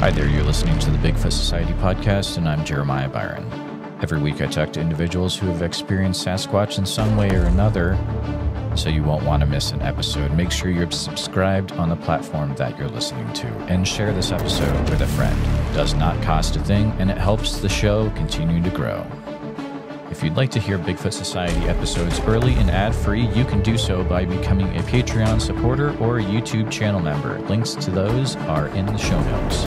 Hi there, you're listening to the Bigfoot Society podcast, and I'm Jeremiah Byron. Every week I talk to individuals who have experienced Sasquatch in some way or another, so you won't want to miss an episode. Make sure you're subscribed on the platform that you're listening to, and share this episode with a friend. It does not cost a thing, and it helps the show continue to grow. If you'd like to hear Bigfoot Society episodes early and ad-free, you can do so by becoming a Patreon supporter or a YouTube channel member. Links to those are in the show notes.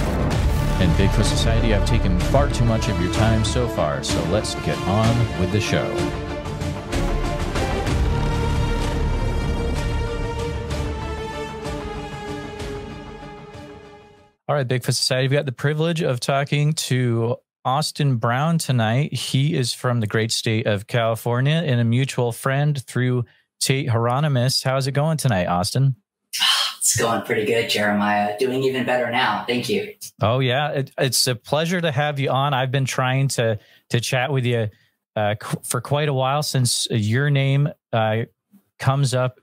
In Bigfoot Society, I've taken far too much of your time so far, so let's get on with the show. All right, Bigfoot Society, we've got the privilege of talking to Austin Brown tonight. He is from the great state of California and a mutual friend through Tate Hieronymus. How's it going tonight, Austin? It's going pretty good, Jeremiah. Doing even better now. Thank you. Oh, yeah. It's a pleasure to have you on. I've been trying to chat with you for quite a while, since your name comes up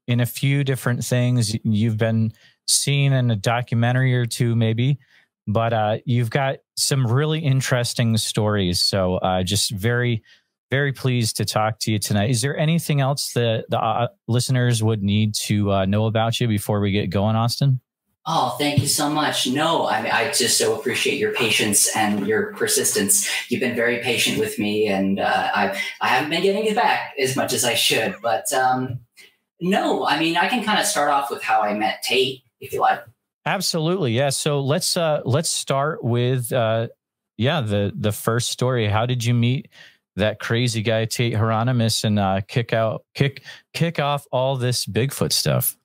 in a few different things. You've been seen in a documentary or two, maybe. But you've got some really interesting stories. So just very, very pleased to talk to you tonight. Is there anything else that the listeners would need to know about you before we get going, Austin? Oh, thank you so much. No, I just so appreciate your patience and your persistence. You've been very patient with me, and I haven't been getting it back as much as I should. But no, I mean, I can kind of start off with how I met Tate, if you like. Absolutely. Yeah. So let's start with, the first story. How did you meet that crazy guy, Tate Hieronymus, and kick off all this Bigfoot stuff?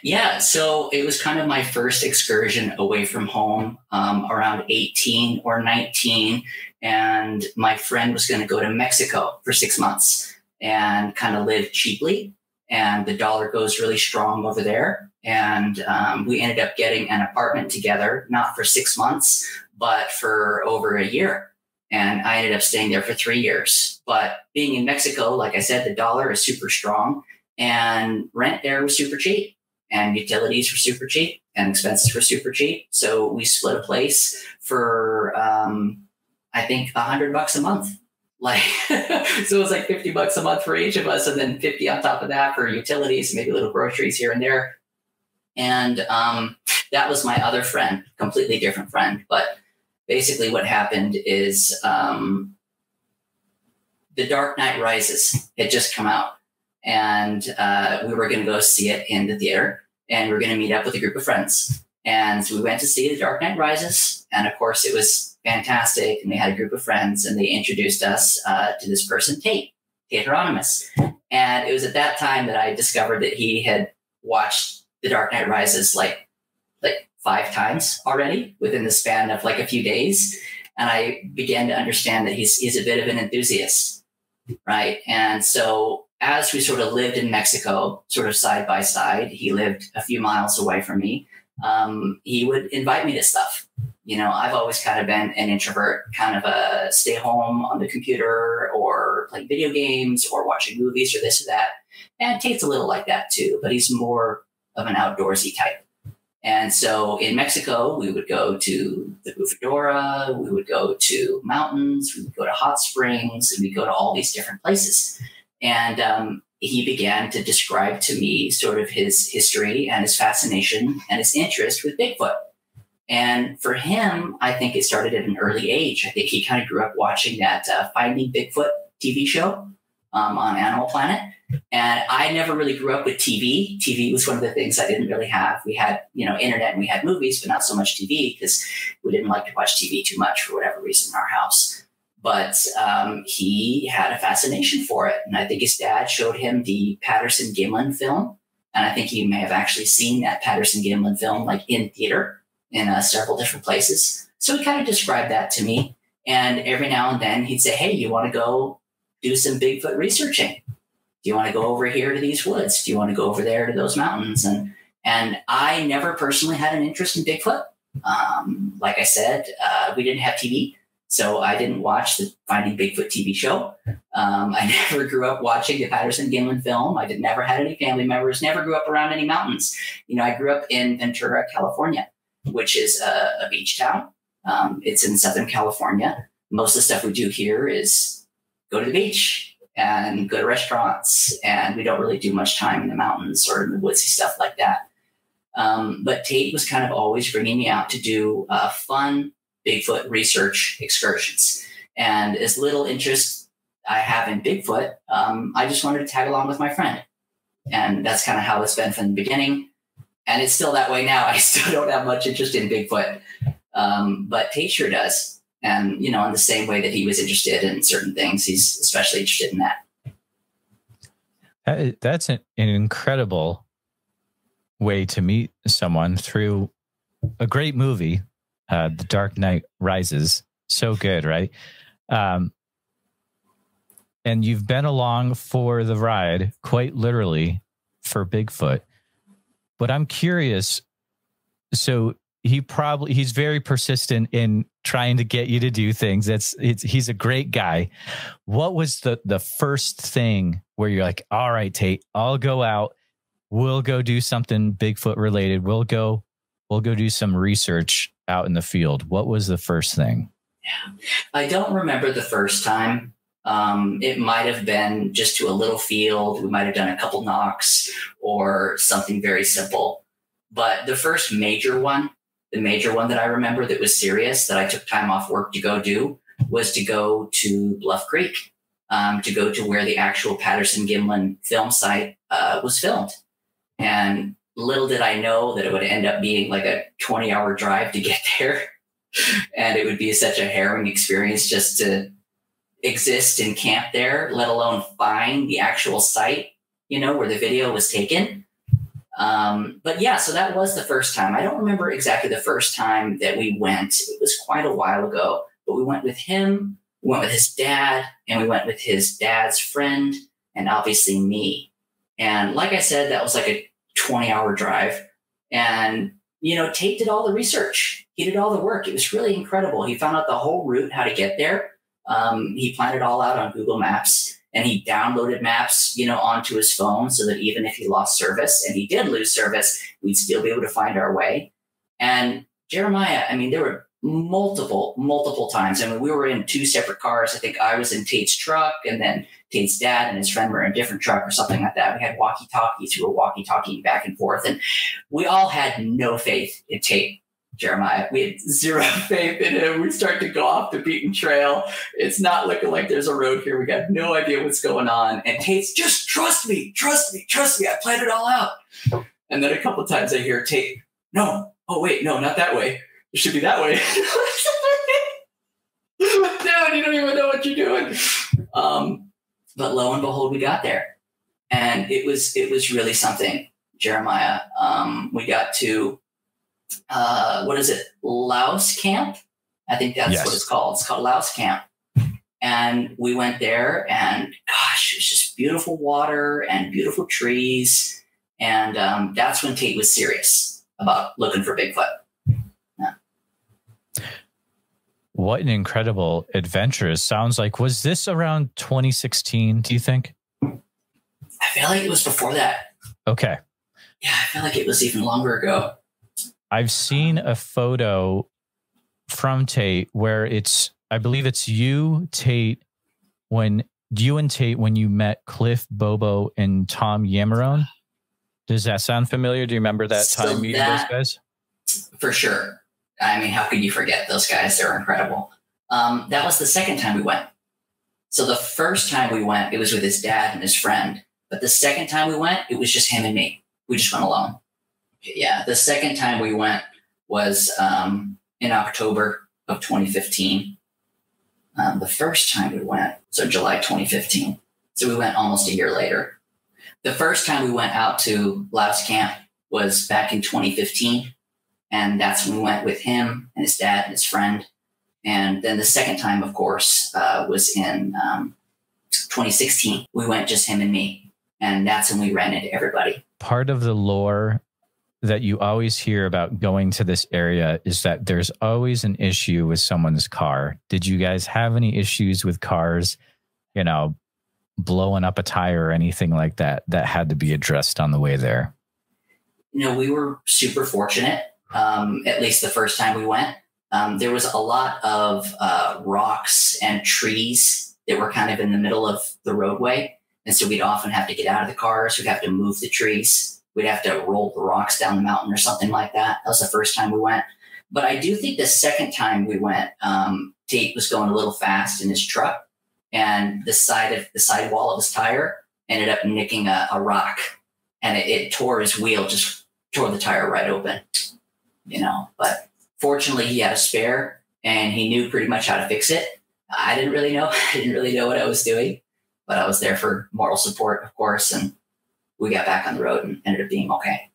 Yeah. So it was kind of my first excursion away from home, around 18 or 19. And my friend was going to go to Mexico for 6 months and kind of live cheaply. And the dollar goes really strong over there. And we ended up getting an apartment together, not for 6 months, but for over a year. And I ended up staying there for 3 years. But being in Mexico, like I said, the dollar is super strong, and rent there was super cheap, and utilities were super cheap, and expenses were super cheap. So we split a place for, I think, $100 a month. Like, so it was like $50 a month for each of us, and then 50 on top of that for utilities, maybe little groceries here and there. And that was my other friend, completely different friend. But basically what happened is The Dark Knight Rises had just come out, and we were going to go see it in the theater, and we were going to meet up with a group of friends. And so we went to see The Dark Knight Rises, and of course it was fantastic. And we had a group of friends, and they introduced us to this person, Tate Hieronymus. And it was at that time that I discovered that he had watched The Dark Knight Rises like 5 times already within the span of like a few days. And I began to understand that he's a bit of an enthusiast, right? And so as we sort of lived in Mexico, sort of side by side, he lived a few miles away from me. He would invite me to stuff. You know, I've always kind of been an introvert, kind of a stay home on the computer or playing video games or watching movies or this or that. And Tate's a little like that too, but he's more of an outdoorsy type. And so in Mexico, we would go to the Bufadora, we would go to mountains, we would go to hot springs, and we'd go to all these different places. And he began to describe to me sort of his history and his fascination and his interest with Bigfoot. And for him, I think it started at an early age. I think he kind of grew up watching that Finding Bigfoot TV show on Animal Planet. And I never really grew up with TV. TV was one of the things I didn't really have. We had, internet, and we had movies, but not so much TV, because we didn't like to watch TV too much for whatever reason in our house. But he had a fascination for it. And I think his dad showed him the Patterson-Gimlin film. And I think he may have actually seen that Patterson-Gimlin film like in theater in several different places. So he kind of described that to me. And every now and then he'd say, hey, you want to go do some Bigfoot researching? Do you want to go over here to these woods? Do you want to go over there to those mountains? And I never personally had an interest in Bigfoot. Like I said, we didn't have TV, so I didn't watch the Finding Bigfoot TV show. I never grew up watching the Patterson-Gimlin film. I never had any family members, never grew up around any mountains. I grew up in Ventura, California. which is a beach town. It's in Southern California. Most of the stuff we do here is go to the beach and go to restaurants, and we don't really do much time in the mountains or in the woodsy stuff like that. But Tate was kind of always bringing me out to do fun Bigfoot research excursions. And as little interest I have in Bigfoot, I just wanted to tag along with my friend. And that's kind of how it's been from the beginning. And it's still that way now. I still don't have much interest in Bigfoot. But Tate sure does. And, in the same way that he was interested in certain things, he's especially interested in that. That's an incredible way to meet someone through a great movie, The Dark Knight Rises. So good, right? And you've been along for the ride, quite literally, for Bigfoot. But I'm curious, so he's very persistent in trying to get you to do things. He's a great guy. What was the first thing where you're like, all right, Tate, I'll go out. We'll go do something Bigfoot related. We'll go do some research out in the field. What was the first thing? Yeah. I don't remember the first time. It might have been just to a little field. We might have done a couple knocks or something very simple. But the first major one that I remember that was serious, that I took time off work to go do, was to go to Bluff Creek, to go to where the actual Patterson-Gimlin film site was filmed. And little did I know that it would end up being like a 20-hour drive to get there. And it would be such a harrowing experience just to exist and camp there, let alone find the actual site, where the video was taken. But yeah, so that was the first time. I don't remember exactly the first time that we went. It was quite a while ago, but we went with him, we went with his dad, and we went with his dad's friend, and obviously me. And like I said, that was like a 20-hour drive. And, Tate did all the research. He did all the work. It was really incredible. He found out the whole route, how to get there. He planned it all out on Google Maps, and he downloaded maps, onto his phone so that even if he lost service, and he did lose service, we'd still be able to find our way. And Jeremiah, there were multiple times. We were in two separate cars. I think I was in Tate's truck, and then Tate's dad and his friend were in a different truck or something like that. We had walkie-talkies. We were walkie-talking back and forth, and we all had no faith in Tate. Jeremiah, we had zero faith in him. We start to go off the beaten trail. It's not looking like there's a road here. We got no idea what's going on. And Tate's, just trust me. I planned it all out. And then a couple of times I hear Tate, no, oh wait, no, not that way. It should be that way. Dude, you don't even know what you're doing. But lo and behold, we got there. And it was really something, Jeremiah. We got to, what is it? Louse Camp? I think that's what it's called. It's called Louse Camp. And we went there, and gosh, it was just beautiful water and beautiful trees. And that's when Tate was serious about looking for Bigfoot. Yeah. What an incredible adventure. It sounds like, was this around 2016, do you think? I feel like it was before that. Okay. Yeah, I feel like it was even longer ago. I've seen a photo from Tate where I believe it's you, Tate, when you met Cliff Bobo and Tom Yamarone. Does that sound familiar? Do you remember that time meeting those guys? For sure. How could you forget those guys? They're incredible. That was the second time we went. So the first time we went, it was with his dad and his friend. But the second time we went, it was just him and me. We just went alone. Yeah, the second time we went was in October of 2015. The first time we went, so July 2015. So we went almost a year later. The first time we went out to Louse Camp was back in 2015. And that's when we went with him and his dad and his friend. And then the second time, of course, was in 2016. We went just him and me. And that's when we ran into everybody. Part of the lore that you always hear about going to this area is that there's always an issue with someone's car. Did you guys have any issues with cars, blowing up a tire or anything like that had to be addressed on the way there? We were super fortunate. at least the first time we went. There was a lot of rocks and trees that were kind of in the middle of the roadway. And so we'd often have to get out of the cars. We'd have to move the trees. We'd have to roll the rocks down the mountain or something like that. That was the first time we went. But I do think the second time we went, Tate was going a little fast in his truck, and the sidewall of his tire ended up nicking a rock, and it tore his wheel, just tore the tire right open, But fortunately, he had a spare, and he knew pretty much how to fix it. I didn't really know. I didn't really know what I was doing, but I was there for moral support, of course, and we got back on the road and ended up being okay.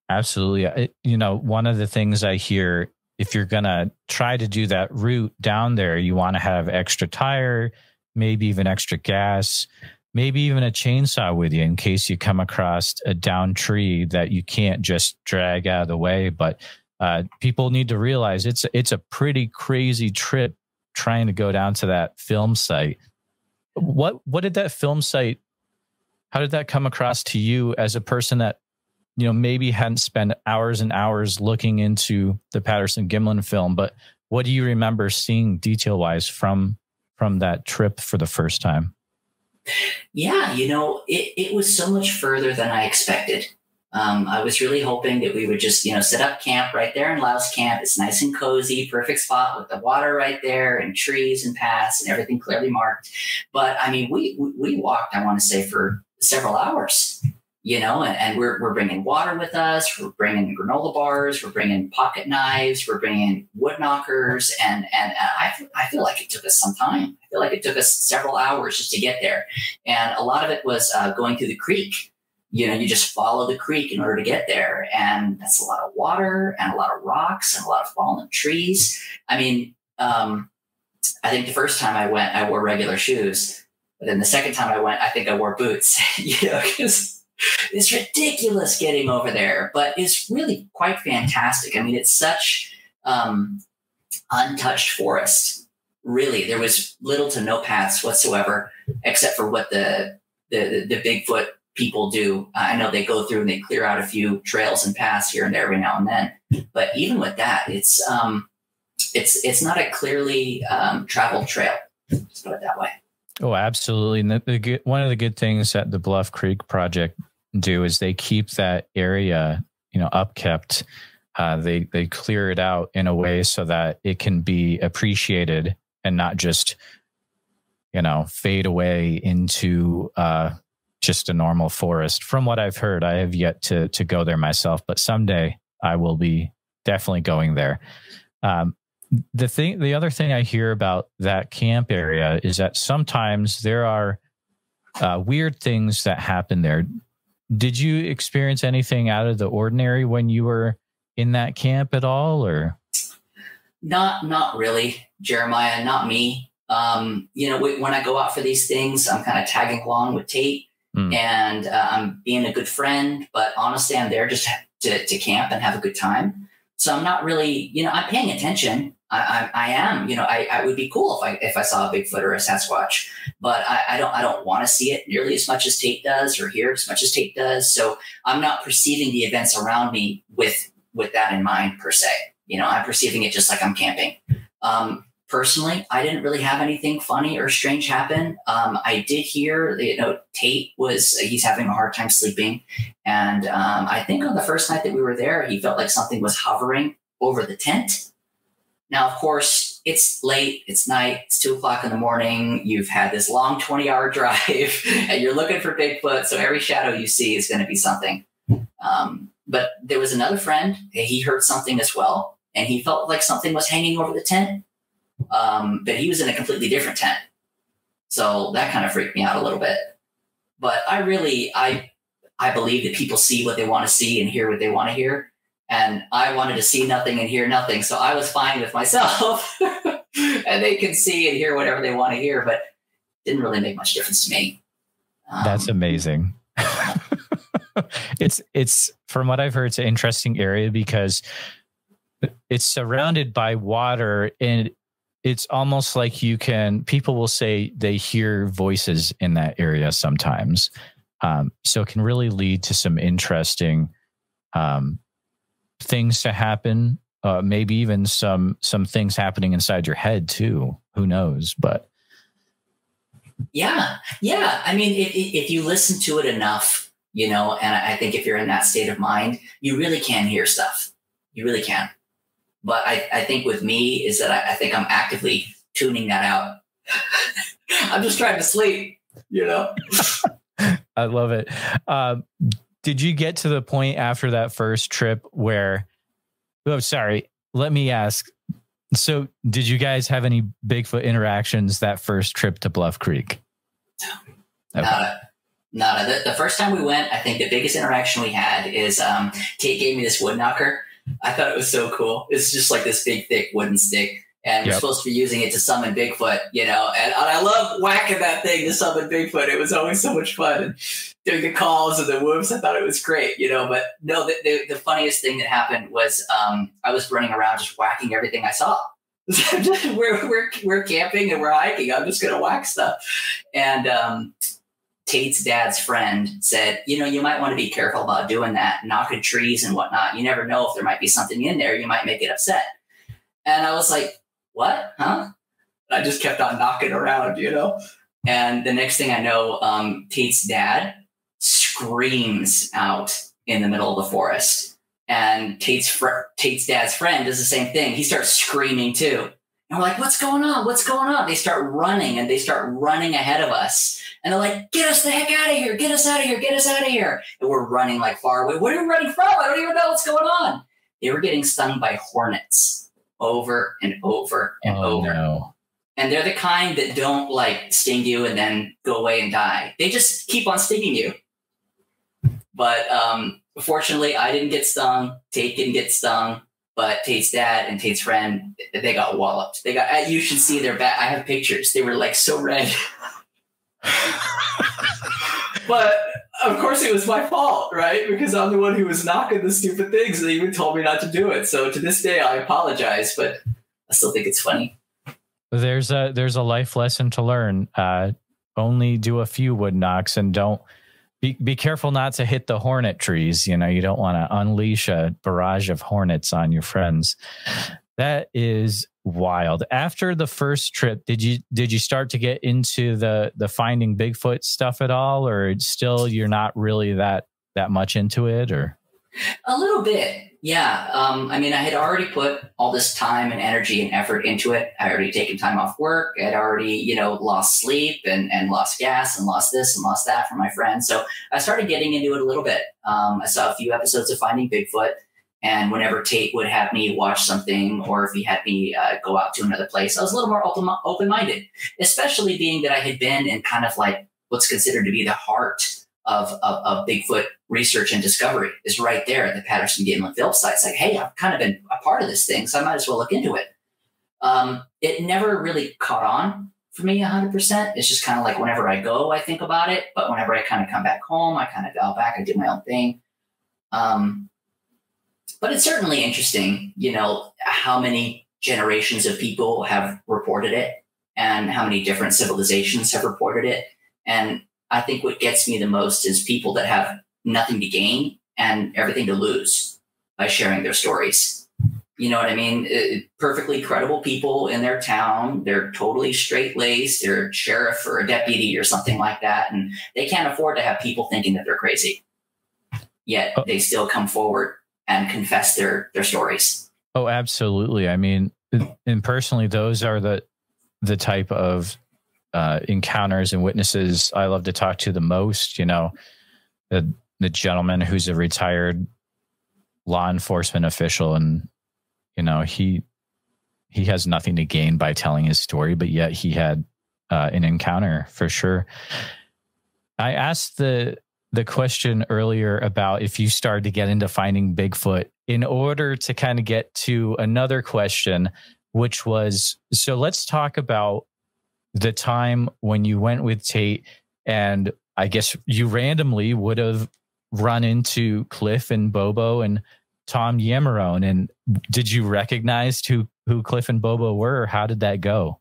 Absolutely. One of the things I hear, if you're going to try to do that route down there, you want to have extra tire, maybe even extra gas, maybe even a chainsaw with you in case you come across a downed tree that you can't just drag out of the way. But people need to realize it's a pretty crazy trip trying to go down to that film site. What did that film site, how did that come across to you as a person that maybe hadn't spent hours and hours looking into the Patterson-Gimlin film, but what do you remember seeing detail-wise from that trip for the first time? Yeah, it was so much further than I expected. I was really hoping that we would just, set up camp right there in Louse Camp. It's nice and cozy, perfect spot with the water right there and trees and paths and everything clearly marked. But I mean, we walked, I want to say, for several hours. And we're bringing water with us. We're bringing granola bars. We're bringing pocket knives. We're bringing wood knockers. And I feel like it took us some time. I feel like it took us several hours just to get there. And a lot of it was going through the creek. You just follow the creek in order to get there. And that's a lot of water and a lot of rocks and a lot of fallen trees. I mean, I think the first time I went, I wore regular shoes. But then the second time I went, I think I wore boots, because it's ridiculous getting over there, but it's really quite fantastic. I mean, it's such untouched forest. Really, there was little to no paths whatsoever, except for what the Bigfoot people do. I know they go through and they clear out a few trails and paths here and there every now and then. But even with that, it's not a clearly traveled trail. Let's put it that way. Oh, absolutely. And one of the good things that the Bluff Creek Project do is they keep that area, upkept. They clear it out in a way so that it can be appreciated and not just, fade away into just a normal forest. From what I've heard, I have yet to go there myself, but someday I will be definitely going there. The other thing I hear about that camp area is that sometimes there are weird things that happen there. Did you experience anything out of the ordinary when you were in that camp at all, or? Not really, Jeremiah, not me. When I go out for these things, I'm kind of tagging along with Tate and I'm being a good friend, but honestly, I'm there just to camp and have a good time. So I'm not really, I'm paying attention. I am, I would be cool if I saw a Bigfoot or a Sasquatch, but I don't want to see it nearly as much as Tate does or hear as much as Tate does. So I'm not perceiving the events around me with that in mind per se. I'm perceiving it just like I'm camping. Personally, I didn't really have anything funny or strange happen. I did hear, Tate he's having a hard time sleeping. And I think on the first night that we were there, he felt like something was hovering over the tent. Now, of course, it's late, it's night, it's 2:00 in the morning. You've had this long 20-hour drive and you're looking for Bigfoot. So every shadow you see is going to be something. But there was another friend, he heard something as well. And he felt like something was hanging over the tent. But he was in a completely different tent. So that kind of freaked me out a little bit. But I believe that people see what they want to see and hear what they want to hear. And I wanted to see nothing and hear nothing. So I was fine with myself. And they can see and hear whatever they want to hear, but it didn't really make much difference to me. That's amazing. It's from what I've heard, it's an interesting area because it's surrounded by water, and it's almost like people will say they hear voices in that area sometimes. So it can really lead to some interesting things to happen. Maybe even some things happening inside your head too. Who knows? But yeah. I mean, if you listen to it enough, and I think if you're in that state of mind, you really can hear stuff. You really can. But I think with me is that I think I'm actively tuning that out. I'm just trying to sleep, I love it. Did you get to the point after that first trip where, sorry, let me ask. So did you guys have any Bigfoot interactions that first trip to Bluff Creek? No. Okay. Nada. The first time we went, I think the biggest interaction we had is Tate gave me this wood knocker. I thought it was so cool. It's just like this big, thick wooden stick. And we're supposed to be using it to summon Bigfoot, and I love whacking that thing to summon Bigfoot. It was always so much fun. And doing the calls and the whoops, I thought it was great, But no, the funniest thing that happened was I was running around just whacking everything I saw. we're camping and we're hiking. I'm just going to whack stuff. And Tate's dad's friend said, you might want to be careful about doing that, knocking trees and whatnot. You never know if there might be something in there. You might make it upset. And I was like, what? Huh? I just kept on knocking around, And the next thing I know, Tate's dad screams out in the middle of the forest. And Tate's dad's friend does the same thing. He starts screaming too. And we're like, what's going on? What's going on? They start running ahead of us. And they're like, get us the heck out of here. Get us out of here. Get us out of here. And we're running like far away. What are we running from? I don't even know what's going on. They were getting stung by hornets over and over and over. No. And they're the kind that don't like sting you and then go away and die. They just keep on stinging you. But fortunately, I didn't get stung. Tate didn't get stung. But Tate's dad and Tate's friend, they got walloped. You should see their back. I have pictures. They were like so red. But of course it was my fault, right? Because I'm the one who was knocking the stupid things and they even told me not to do it. So to this day, I apologize, but I still think it's funny. There's a life lesson to learn. Only do a few wood knocks and don't be careful not to hit the hornet trees. You don't want to unleash a barrage of hornets on your friends. That is wild. After the first trip, did you start to get into the finding Bigfoot stuff at all, or still you're not really that much into it? Or a little bit, yeah. I mean, I had already put all this time and energy and effort into it. I had already taken time off work. I'd already, lost sleep and lost gas and lost this and lost that from my friends. So I started getting into it a little bit. I saw a few episodes of Finding Bigfoot. And whenever Tate would have me watch something, or if he had me go out to another place, I was a little more open-minded, especially being that I had been in kind of like what's considered to be the heart of Bigfoot research and discovery is right there at the Patterson-Gimlin-Phillips site. It's like, hey, I've kind of been a part of this thing, so I might as well look into it. It never really caught on for me 100%. It's just kind of like whenever I go, I think about it. But whenever I kind of come back home, I kind of dial back, I do my own thing. But it's certainly interesting, how many generations of people have reported it and how many different civilizations have reported it. And I think what gets me the most is people that have nothing to gain and everything to lose by sharing their stories. You know what I mean? Perfectly credible people in their town. They're totally straight-laced. They're a sheriff or a deputy or something like that. And they can't afford to have people thinking that they're crazy. Yet they still come forward and confess their stories. Oh, absolutely. I mean, and personally, those are the type of encounters and witnesses I love to talk to the most. The gentleman who's a retired law enforcement official, and he has nothing to gain by telling his story, but yet he had an encounter for sure. I asked the question earlier about if you started to get into finding Bigfoot in order to kind of get to another question, which was, so let's talk about the time when you went with Tate, and I guess you randomly would have run into Cliff and Bobo and Tom Yamarone. And did you recognize who Cliff and Bobo were, or how did that go?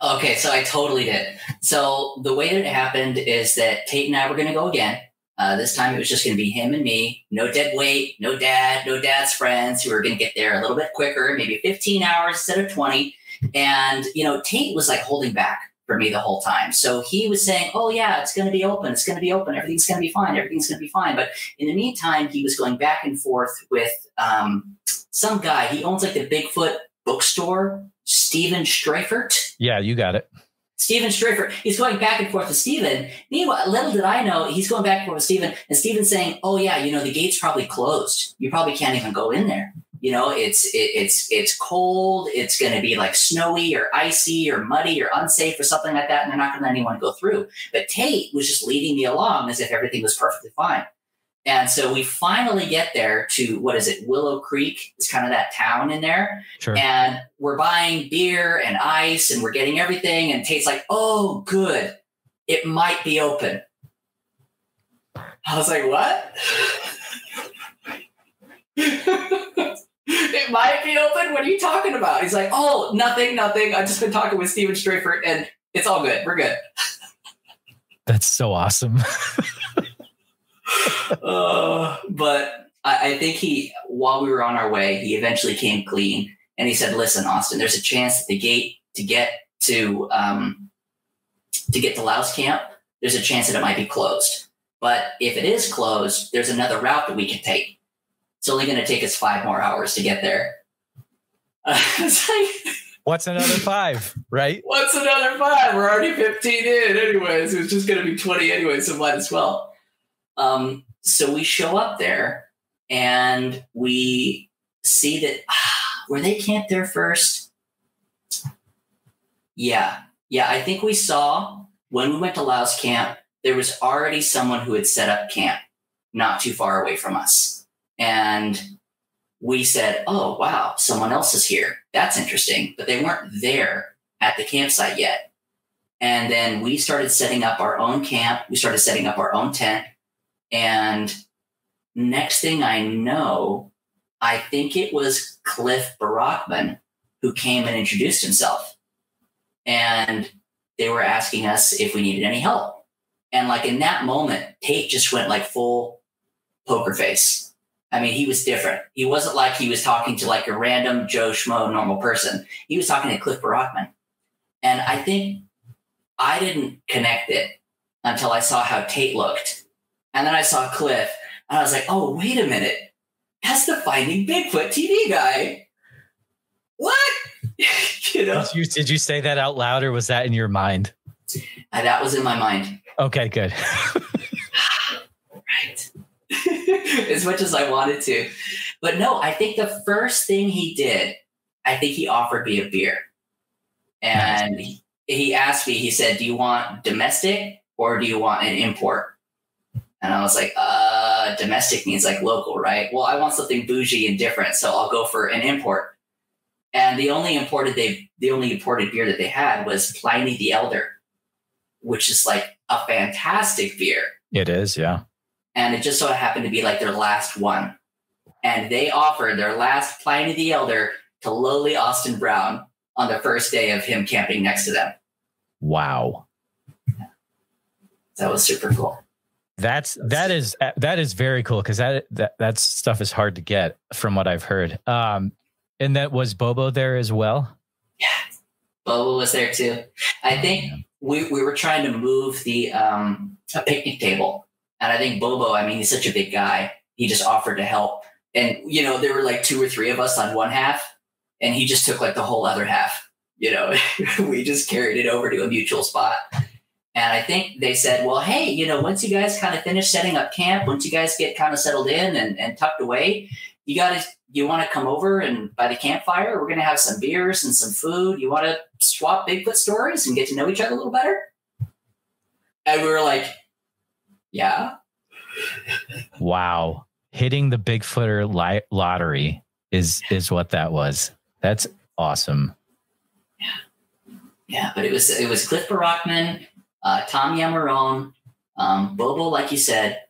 Okay, so I totally did. So the way that it happened is that Tate and I were going to go again. This time it was just going to be him and me. No dead weight, no dad's friends who were going to get there a little bit quicker, maybe 15 hours instead of 20. And, Tate was like holding back for me the whole time. So he was saying, oh yeah, it's going to be open. It's going to be open. Everything's going to be fine. Everything's going to be fine. But in the meantime, he was going back and forth with some guy. He owns like the Bigfoot bookstore, Steven Streifert. Yeah, you got it. Steven Streifert. He's going back and forth with Steven. Meanwhile, little did I know, he's going back and forth with Steven, and Steven's saying, oh yeah, the gate's probably closed. You probably can't even go in there. It's cold. It's going to be like snowy or icy or muddy or unsafe or something like that. And they're not going to let anyone go through. But Tate was just leading me along as if everything was perfectly fine. And so we finally get there to, Willow Creek is kind of that town in there. Sure. And we're buying beer and ice and we're getting everything. And Tate's like, oh, good. It might be open. I was like, what? It might be open? What are you talking about? He's like, oh, nothing. I've just been talking with Steven Streifert and it's all good. We're good. That's so awesome. But I think while we were on our way, he eventually came clean and he said, listen, Austin, there's a chance that the gate to get to Louse Camp, there's a chance that it might be closed. But if it is closed, there's another route that we can take. It's only going to take us 5 more hours to get there. It's like, what's another 5, right? What's another 5? We're already 15 in anyways. It's just going to be 20 anyway, so might as well. So we show up there and we see that, were they camped there first? Yeah. I think we saw when we went to Louse Camp, there was already someone who had set up camp not too far away from us. And we said, oh, wow, someone else is here. That's interesting. But they weren't there at the campsite yet. And then we started setting up our own camp. We started setting up our own tent. And next thing I know, I think it was Cliff Barackman who came and introduced himself. And they were asking us if we needed any help. And like in that moment, Tate just went like full poker face. I mean, he was different. He wasn't like he was talking to like a random Joe Schmo normal person. He was talking to Cliff Barackman. And I think I didn't connect it until I saw how Tate looked. And then I saw Cliff and I was like, oh, wait a minute. That's the Finding Bigfoot TV guy. What? Did you say that out loud or was that in your mind? That was in my mind. Okay, good. Right. As much as I wanted to. But no, I think the first thing he did, I think he offered me a beer. And he asked me, he said, do you want domestic or do you want an import? And I was like, domestic means like local, right? Well, I want something bougie and different, so I'll go for an import. And the only imported beer that they had was Pliny the Elder, which is like a fantastic beer. It is, yeah. And it just so happened to be like their last one. And they offered their last Pliny the Elder to lowly Austin Brown on the first day of him camping next to them. Wow. That was super cool. That is very cool because that stuff is hard to get from what I've heard. And that was Bobo there as well? Yeah. Bobo was there too. I think we were trying to move the a picnic table. And I think Bobo, I mean, he's such a big guy. He just offered to help. And, there were like 2 or 3 of us on one half, and he just took like the whole other half. We just carried it over to a mutual spot. And I think they said, well, hey, once you guys kind of finish setting up camp, once you guys get kind of settled in and tucked away, you want to come over and by the campfire, we're going to have some beers and some food. You want to swap Bigfoot stories and get to know each other a little better? And we were like, yeah. Wow. Hitting the Bigfooter lottery is what that was. That's awesome. Yeah. But it was Cliff Barackman, Tom Yamarone, Bobo, like you said.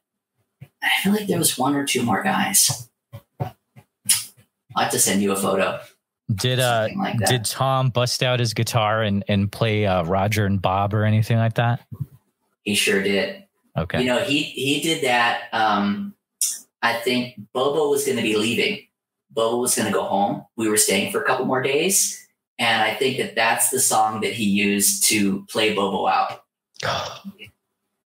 I feel like there was 1 or 2 more guys. I'll have to send you a photo. Did Tom bust out his guitar and play Roger and Bob or anything like that? He sure did. Okay. You know, he did that. I think Bobo was going to be leaving. Bobo was going to go home. We were staying for a couple more days. And I think that that's the song that he used to play Bobo out.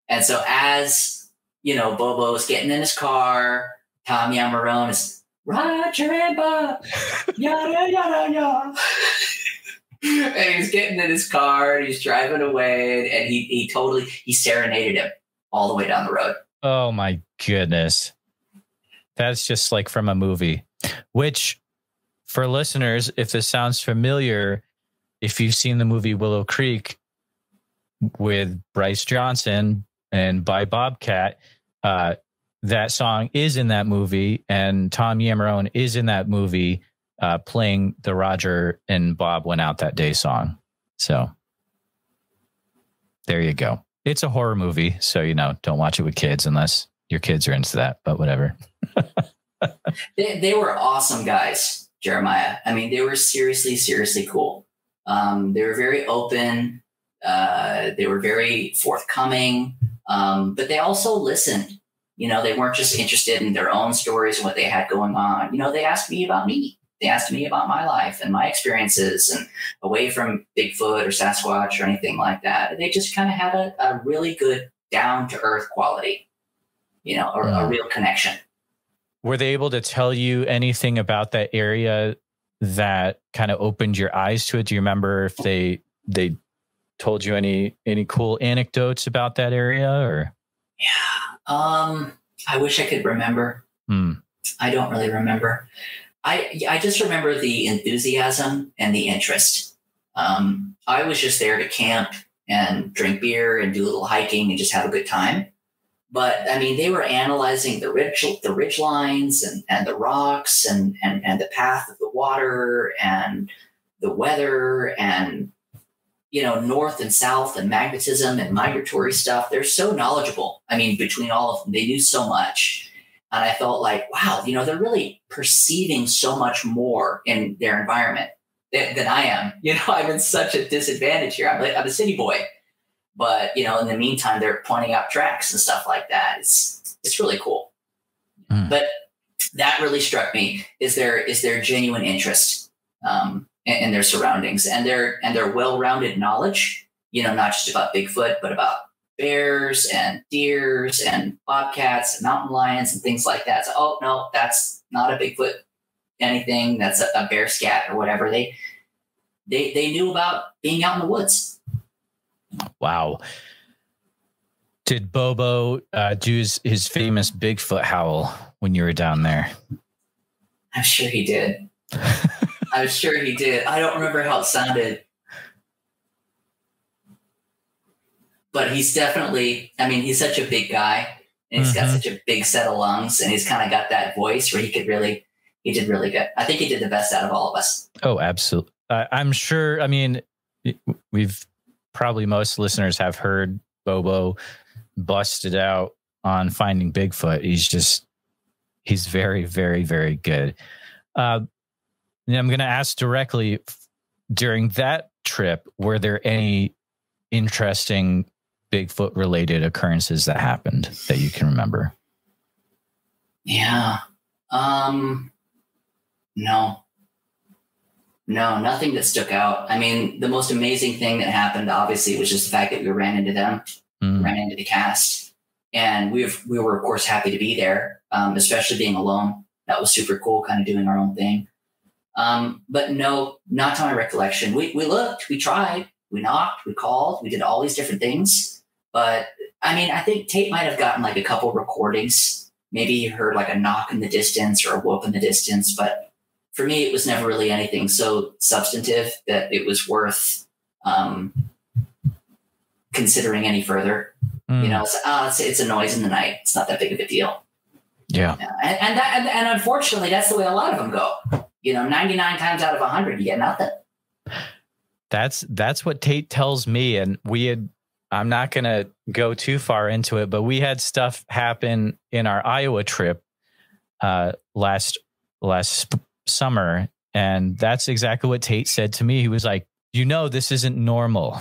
And so as, you know, Bobo's getting in his car, Tom Yamarone is Roger and Bob, yada, yada, yada. And he's getting in his car and he's driving away and he serenaded him all the way down the road. Oh my goodness. That's just like from a movie, which for listeners, if this sounds familiar, if you've seen the movie Willow Creek with Bryce Johnson and by Bobcat, that song is in that movie, and Tom Yamarone is in that movie playing the Roger and Bob Went Out That Day song. So there you go. It's a horror movie, so, you know, don't watch it with kids unless your kids are into that, but whatever. They were awesome guys, Jeremiah. I mean, they were seriously cool. They were very open. They were very forthcoming, but they also listened. You know, they weren't just interested in their own stories and what they had going on. You know, they asked me about me. They asked me about my life and my experiences, and away from Bigfoot or Sasquatch or anything like that. They just kind of had a really good down-to-earth quality, you know, or a real connection. Were they able to tell you anything about that area that kind of opened your eyes to it? Do you remember if they told you any cool anecdotes about that area? Or I wish I could remember. I don't really remember. I just remember the enthusiasm and the interest. I was just there to camp and drink beer and do a little hiking and just have a good time. But I mean, they were analyzing the ridge lines and the rocks and the path of the water and the weather and, you know, north and south and magnetism and migratory stuff. They're so knowledgeable. I mean, between all of them, they knew so much. And I felt like, wow, you know, they're really perceiving so much more in their environment than I am. You know, I'm in such a disadvantage here. I'm a city boy. But, you know, in the meantime, they're pointing out tracks and stuff like that. It's really cool. But that really struck me is their genuine interest in their surroundings and their well-rounded knowledge, you know, not just about Bigfoot, but about bears and deers and bobcats and mountain lions and things like that. So, oh, no, that's not a Bigfoot anything. That's a bear scat or whatever. They knew about being out in the woods. Wow. Did Bobo do his famous Bigfoot howl when you were down there? I'm sure he did. I'm sure he did. I don't remember how it sounded. But he's definitely, I mean, he's such a big guy and he's got such a big set of lungs and he's kind of got that voice where he did really good. I think he did the best out of all of us. Oh, absolutely. I'm sure. I mean, probably most listeners have heard Bobo busted out on Finding Bigfoot. He's very, very, very good. I'm going to ask directly, during that trip, were there any interesting Bigfoot related occurrences that happened that you can remember? Yeah. No, nothing that stuck out. I mean, the most amazing thing that happened, obviously, was just the fact that we ran into them, ran into the cast. And we were, of course, happy to be there, especially being alone. That was super cool, kind of doing our own thing. But no, not to my recollection. We looked, we tried, we knocked, we called, we did all these different things. But, I mean, I think Tate might have gotten like a couple recordings. Maybe he heard like a knock in the distance or a whoop in the distance, but for me, it was never really anything so substantive that it was worth considering any further. You know, it's a noise in the night. It's not that big of a deal. Yeah. And unfortunately, that's the way a lot of them go. You know, 99 times out of 100, you get nothing. That's what Tate tells me. And I'm not going to go too far into it, but we had stuff happen in our Iowa trip last summer, and that's exactly what Tate said to me. He was like, you know, this isn't normal.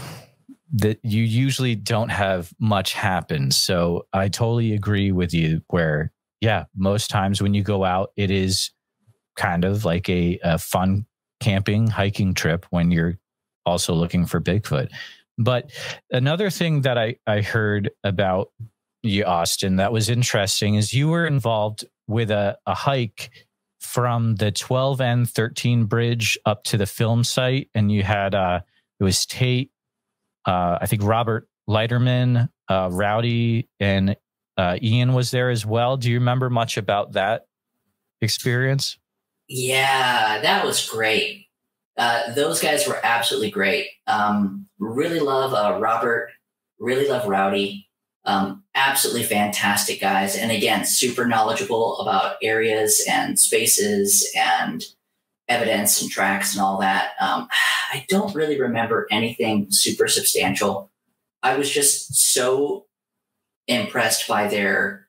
that you usually don't have much happen. So I totally agree with you where, yeah, most times when you go out, it is kind of like a fun camping, hiking trip when you're also looking for Bigfoot. But another thing that I heard about you, Austin, that was interesting is you were involved with a hike from the 12N13 bridge up to the film site. And you had, it was Tate, I think Robert Leiterman, Rowdy, and Ian was there as well. Do you remember much about that experience? Yeah, that was great. Those guys were absolutely great. Really love Robert, really love Rowdy. Absolutely fantastic guys. And again, super knowledgeable about areas and spaces and evidence and tracks and all that. I don't really remember anything super substantial. I was just so impressed by their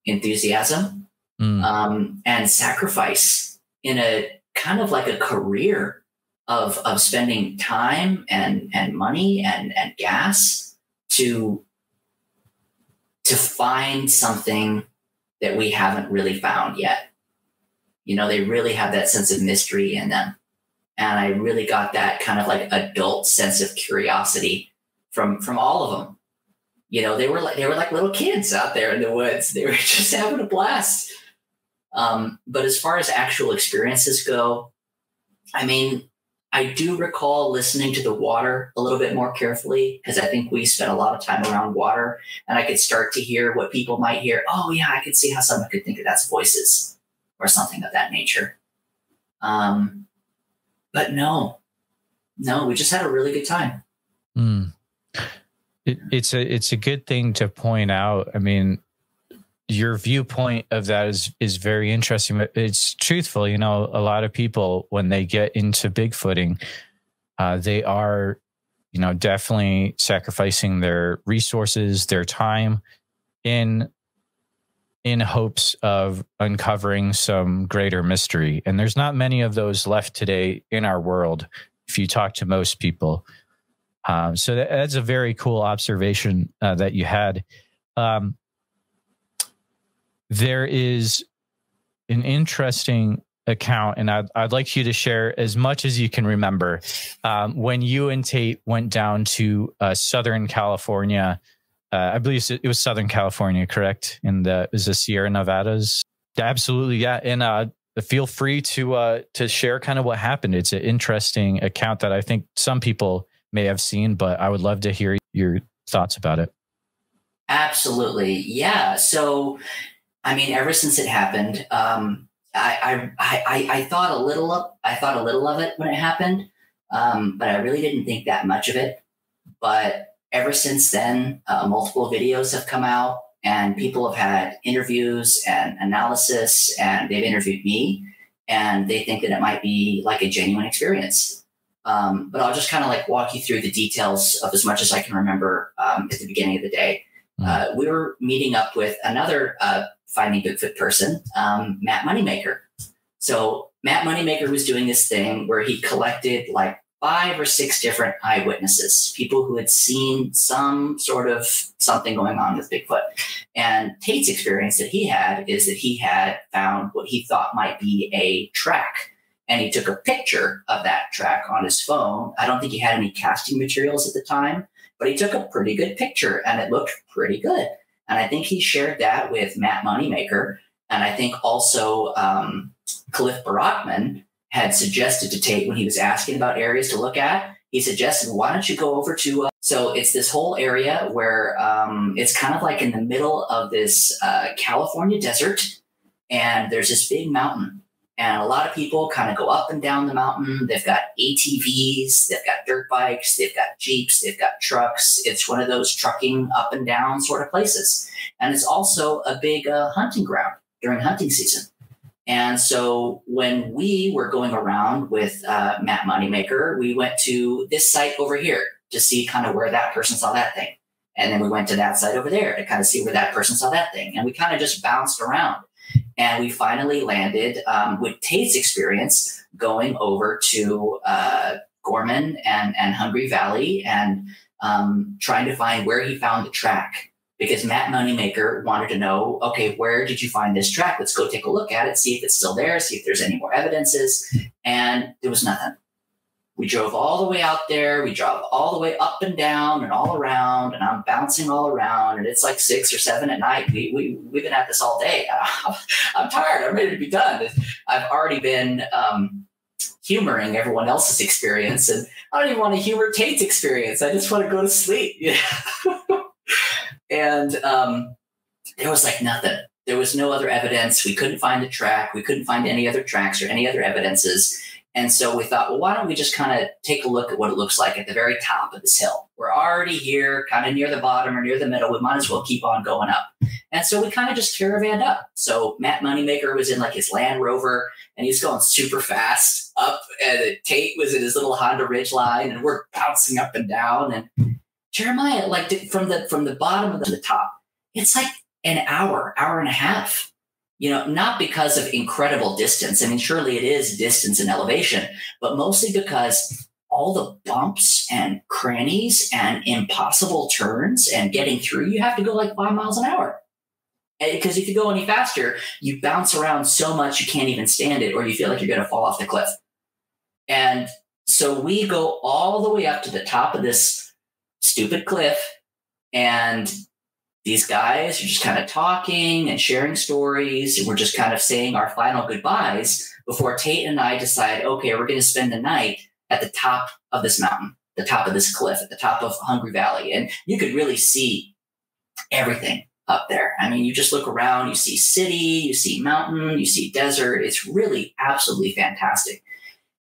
enthusiasm and sacrifice in a kind of like a career of spending time and money and gas to find something that we haven't really found yet. You know, they really have that sense of mystery in them. And I really got that kind of like adult sense of curiosity from all of them. You know, they were like little kids out there in the woods. They were just having a blast. But as far as actual experiences go, I mean, I do recall listening to the water a little bit more carefully because I think we spent a lot of time around water and I could start to hear what people might hear. Oh yeah, I could see how someone could think that that's voices or something of that nature. But no, we just had a really good time. It's a good thing to point out. I mean, your viewpoint of that is very interesting. It's truthful. You know, a lot of people, when they get into Bigfooting, they are, you know, definitely sacrificing their resources, their time in hopes of uncovering some greater mystery. And there's not many of those left today in our world, if you talk to most people. So that's a very cool observation that you had. There is an interesting account, and I'd like you to share as much as you can remember. When you and Tate went down to Southern California, I believe it was Southern California, correct? It was the Sierra Nevadas. Absolutely, yeah. And feel free to share kind of what happened. It's an interesting account that I think some people may have seen, but I would love to hear your thoughts about it. Absolutely, yeah. So, I mean, ever since it happened, I thought a little of it when it happened, but I really didn't think that much of it. But ever since then, multiple videos have come out, and people have had interviews and analysis, and they've interviewed me, and they think that it might be like a genuine experience. But I'll just kind of like walk you through the details of as much as I can remember at the beginning of the day. We were meeting up with another Finding Bigfoot person, Matt Moneymaker. So Matt Moneymaker was doing this thing where he collected like 5 or 6 different eyewitnesses, people who had seen some sort of something going on with Bigfoot. And Tate's experience that he had is that he had found what he thought might be a track. And he took a picture of that track on his phone. I don't think he had any casting materials at the time, but he took a pretty good picture and it looked pretty good. And I think he shared that with Matt Moneymaker. And I think also Cliff Barakman had suggested to Tate when he was asking about areas to look at, he suggested, why don't you go over to, so it's this whole area where it's kind of like in the middle of this California desert. And there's this big mountain. And a lot of people kind of go up and down the mountain. They've got ATVs, they've got dirt bikes, they've got Jeeps, they've got trucks. It's one of those trucking up and down sort of places. And it's also a big hunting ground during hunting season. And so when we were going around with Matt Moneymaker, we went to this site over here to see kind of where that person saw that thing. And then we went to that site over there to kind of see where that person saw that thing. And we kind of just bounced around. And we finally landed with Tate's experience going over to Gorman and Hungry Valley and trying to find where he found the track, because Matt Moneymaker wanted to know, okay, where did you find this track? Let's go take a look at it, see if it's still there, see if there's any more evidences. And there was nothing. We drove all the way out there. We drove all the way up and down and all around, and I'm bouncing all around, and it's like 6 or 7 at night. We've been at this all day. I'm tired. I'm ready to be done. I've already been humoring everyone else's experience, and I don't even want to humor Tate's experience. I just want to go to sleep. And there was like nothing. There was no other evidence. We couldn't find the track. We couldn't find any other tracks or any other evidences. And so we thought, well, why don't we just kind of take a look at what it looks like at the very top of this hill? We're already here, kind of near the bottom or near the middle. We might as well keep on going up. And so we kind of just caravanned up. So Matt Moneymaker was in like his Land Rover, and he was going super fast up. And Tate was in his little Honda Ridgeline, and we're bouncing up and down. And Jeremiah, like from the bottom to the top, it's like an hour and a half. Not because of incredible distance. I mean, surely it is distance and elevation, but mostly because all the bumps and crannies and impossible turns and getting through, you have to go like 5 miles an hour. Because if you go any faster, you bounce around so much you can't even stand it, or you feel like you're going to fall off the cliff. And so we go all the way up to the top of this stupid cliff, and these guys are just kind of talking and sharing stories, and we're just kind of saying our final goodbyes before Tate and I decide, okay, we're going to spend the night at the top of this mountain, the top of this cliff, at the top of Hungry Valley. And you could really see everything up there. I mean, you just look around, you see city, you see mountain, you see desert. It's really absolutely fantastic.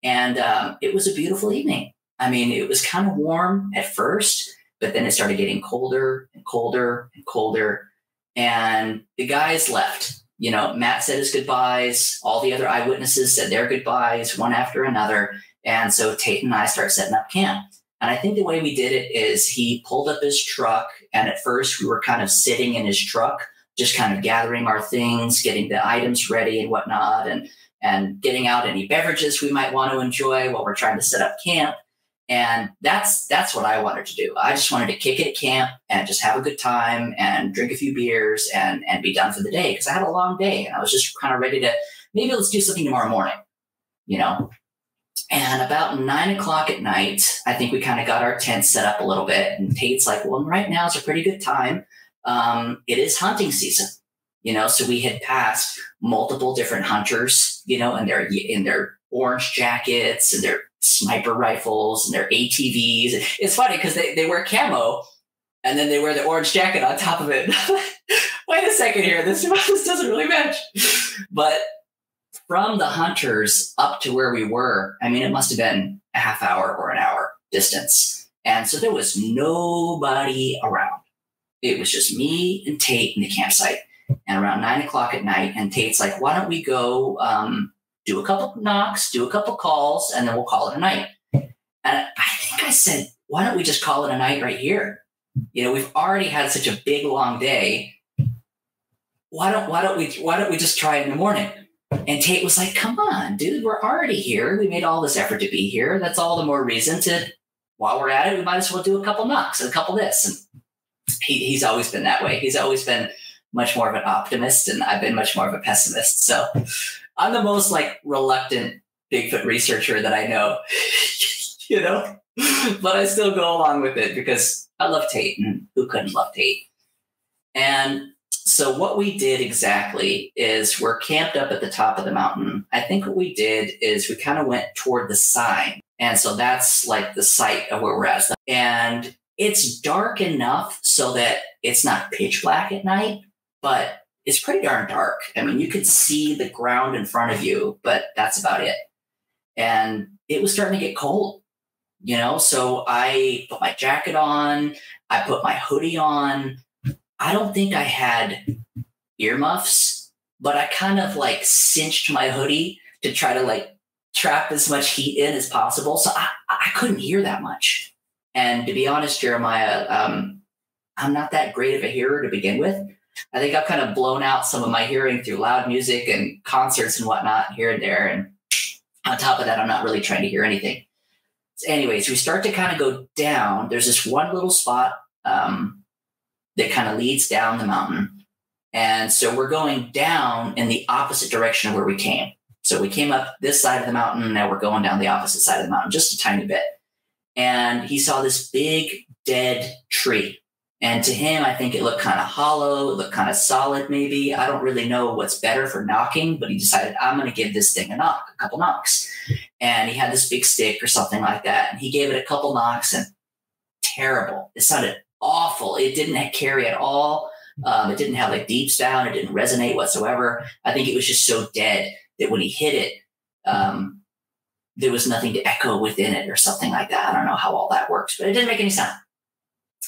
And it was a beautiful evening. I mean, it was kind of warm at first, but then it started getting colder and colder and colder. And the guys left. Matt said his goodbyes. All the other eyewitnesses said their goodbyes, one after another. And so Tate and I start setting up camp. And I think the way we did it is he pulled up his truck. And at first we were kind of sitting in his truck, just kind of gathering our things, getting the items ready and whatnot, and getting out any beverages we might want to enjoy while we're trying to set up camp. And that's what I wanted to do. I just wanted to kick it at camp and just have a good time and drink a few beers and be done for the day, because I had a long day and I was just kind of ready to, maybe let's do something tomorrow morning, And about 9 o'clock at night, I think we kind of got our tent set up a little bit. And Tate's like, well, right now is a pretty good time. It is hunting season, so we had passed multiple different hunters, in their orange jackets and their sniper rifles and their ATVs. It's funny because they wear camo and then they wear the orange jacket on top of it. Wait a second here. This doesn't really match. But from the hunters up to where we were, I mean, it must have been a half hour or an hour distance. And so there was nobody around. It was just me and Tate in the campsite. And around 9 o'clock at night, and Tate's like, why don't we go do a couple knocks, do a couple calls, and then we'll call it a night. And I think I said, why don't we just call it a night right here? We've already had such a big, long day. Why don't we just try it in the morning? And Tate was like, come on, dude, we're already here. We made all this effort to be here. That's all the more reason to, while we're at it, we might as well do a couple knocks and a couple this. And he's always been that way. He's always been much more of an optimist, and I've been much more of a pessimist. So I'm the most reluctant Bigfoot researcher that I know, but I still go along with it because I love Tate, and who couldn't love Tate? And so what we did exactly is we're camped up at the top of the mountain. I think what we did is we kind of went toward the sign. And so that's like the site of where we're at. And it's dark enough so that it's not pitch black at night, but it's pretty darn dark. I mean, you could see the ground in front of you, but that's about it. And it was starting to get cold, so I put my jacket on, I put my hoodie on. I don't think I had earmuffs, but I kind of cinched my hoodie to try to trap as much heat in as possible. So I couldn't hear that much. And to be honest, Jeremiah, I'm not that great of a hearer to begin with. I think I've kind of blown out some of my hearing through loud music and concerts and whatnot here and there. And on top of that, I'm not really trying to hear anything. So anyways, we start to kind of go down. There's this one little spot that kind of leads down the mountain. And so we're going down in the opposite direction of where we came. So we came up this side of the mountain, and now we're going down the opposite side of the mountain, just a tiny bit. And he saw this big dead tree. And to him, I think it looked kind of hollow. It looked kind of solid, maybe. I don't really know what's better for knocking, but he decided, I'm going to give this thing a couple knocks. And he had this big stick or something like that. And he gave it a couple knocks, and terrible. It sounded awful. It didn't carry at all. It didn't have like deep sound. It didn't resonate whatsoever. I think it was just so dead that when he hit it, there was nothing to echo within it or something like that. I don't know how all that works, but it didn't make any sound.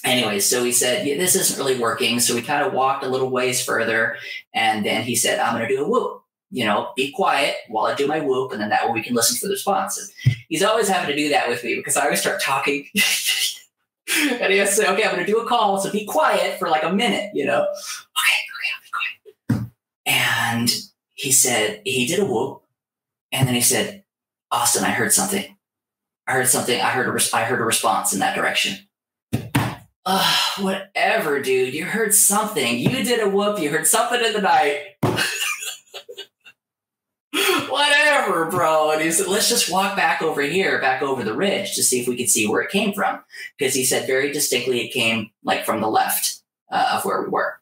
Anyway, so he said, yeah, this isn't really working. So we kind of walked a little ways further. And then he said, I'm going to do a whoop. Be quiet while I do my whoop. And then that way we can listen for the response. And he's always having to do that with me because I always start talking. And he has to say, okay, I'm going to do a call. So be quiet for like a minute, Okay, I'll be quiet. And he said, he did a whoop. And then he said, Austin, I heard something. I heard a response in that direction. Whatever, dude. You heard something. You did a whoop. You heard something in the night. Whatever, bro. And he said, let's just walk back over the ridge to see if we could see where it came from. Because he said very distinctly it came like from the left of where we were.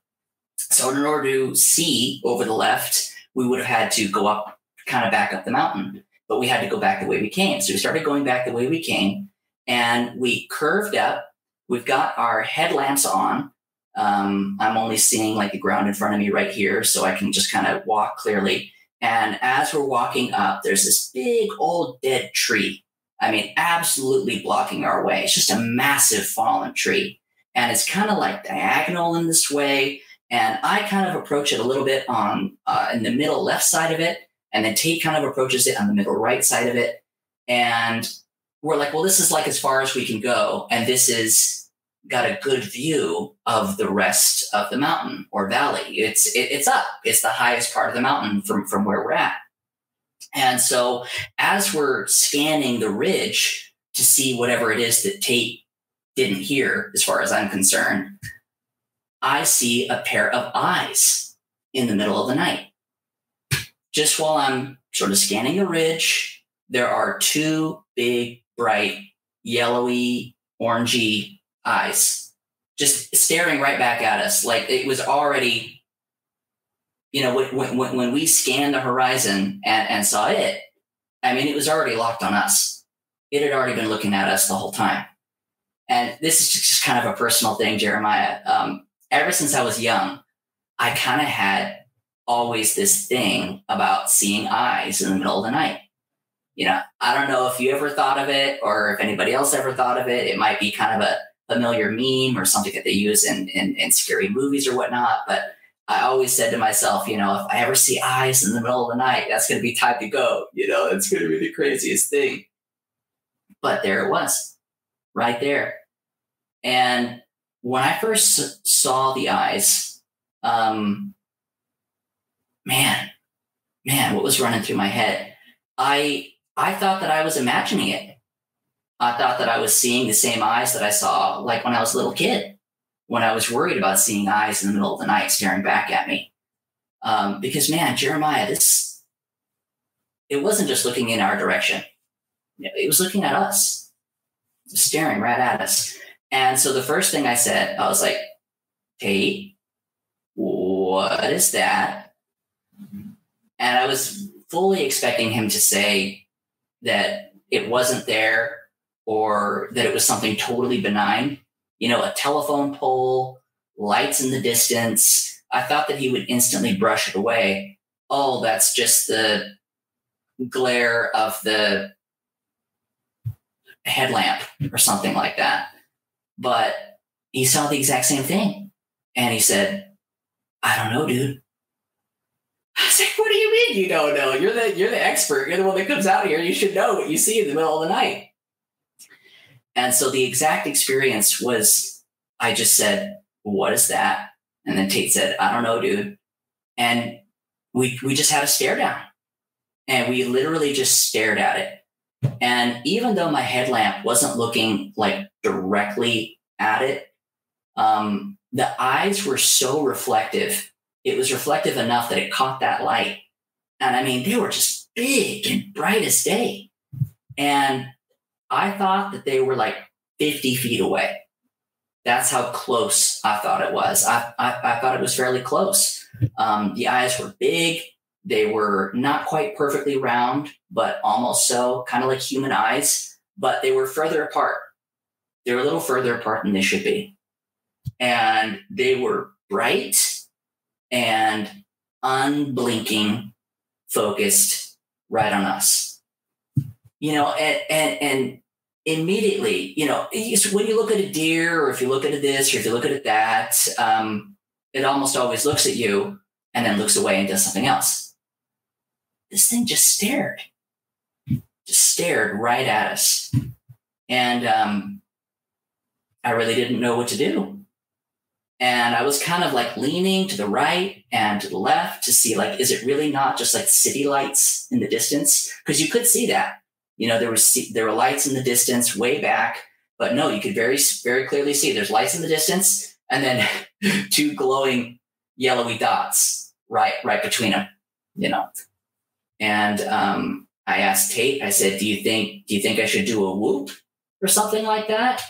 So in order to see over the left, we would have had to go up, kind of back up the mountain. But we had to go back the way we came. So we started going back the way we came. And we curved up. We've got our headlamps on. I'm only seeing like the ground in front of me right here, so I can just kind of walk clearly. And as we're walking up, there's this big old dead tree. I mean, absolutely blocking our way. It's just a massive fallen tree. And it's kind of like diagonal in this way. And I kind of approach it a little bit on in the middle left side of it. And then Tate kind of approaches it on the middle right side of it. And we're like, well, this is like as far as we can go. And this is got a good view of the rest of the mountain or valley. It's up. It's the highest part of the mountain from where we're at. And so as we're scanning the ridge to see whatever it is that Tate didn't hear, as far as I'm concerned, I see a pair of eyes in the middle of the night. Just while I'm sort of scanning the ridge, there are two big, bright, yellowy, orangey eyes just staring right back at us. Like it was already, when we scanned the horizon and saw it, I mean, it was already locked on us. It had already been looking at us the whole time. And this is just kind of a personal thing, Jeremiah. Ever since I was young, I kind of had always this thing about seeing eyes in the middle of the night. I don't know if you ever thought of it or if anybody else ever thought of it. It might be kind of a familiar meme or something that they use in scary movies or whatnot. But I always said to myself, if I ever see eyes in the middle of the night, that's going to be time to go. It's going to be the craziest thing. But there it was, right there. And when I first saw the eyes, man, what was running through my head? I thought that I was imagining it. I thought that I was seeing the same eyes that I saw like when I was a little kid, when I was worried about seeing eyes in the middle of the night staring back at me. Because, man, Jeremiah, it wasn't just looking in our direction. It was looking at us, staring right at us. And so the first thing I said, I was like, Tate, what is that? And I was fully expecting him to say that it wasn't there or that it was something totally benign, a telephone pole, lights in the distance. I thought that he would instantly brush it away. Oh, that's just the glare of the headlamp or something like that. But he saw the exact same thing. And he said, I don't know, dude. I was like, what do you mean you don't know? You're the expert. You're the one that comes out here. You should know what you see in the middle of the night. And so the exact experience was, I just said, what is that? And then Tate said, I don't know, dude. And we just had a stare down. And we literally just stared at it. And even though my headlamp wasn't looking like directly at it, the eyes were so reflective. It was reflective enough that it caught that light. And I mean, they were just big and bright as day. And I thought that they were like 50 feet away. That's how close I thought it was. I thought it was fairly close. The eyes were big. They were not quite perfectly round, but almost so, kind of like human eyes, but they were further apart. They were a little further apart than they should be. And they were bright and unblinking, focused right on us. You know, and immediately, you know, when you look at a deer, or if you look at this, or if you look at that, it almost always looks at you and then looks away and does something else. This thing just stared right at us. And I really didn't know what to do. And I was kind of like leaning to the right and to the left to see, like, is it really not just like city lights in the distance? Because you could see that. You know, there were lights in the distance way back, but no, you could very, very clearly see there's lights in the distance and then two glowing yellowy dots right between them, you know. And I asked Tate, I said, do you think I should do a whoop or something like that?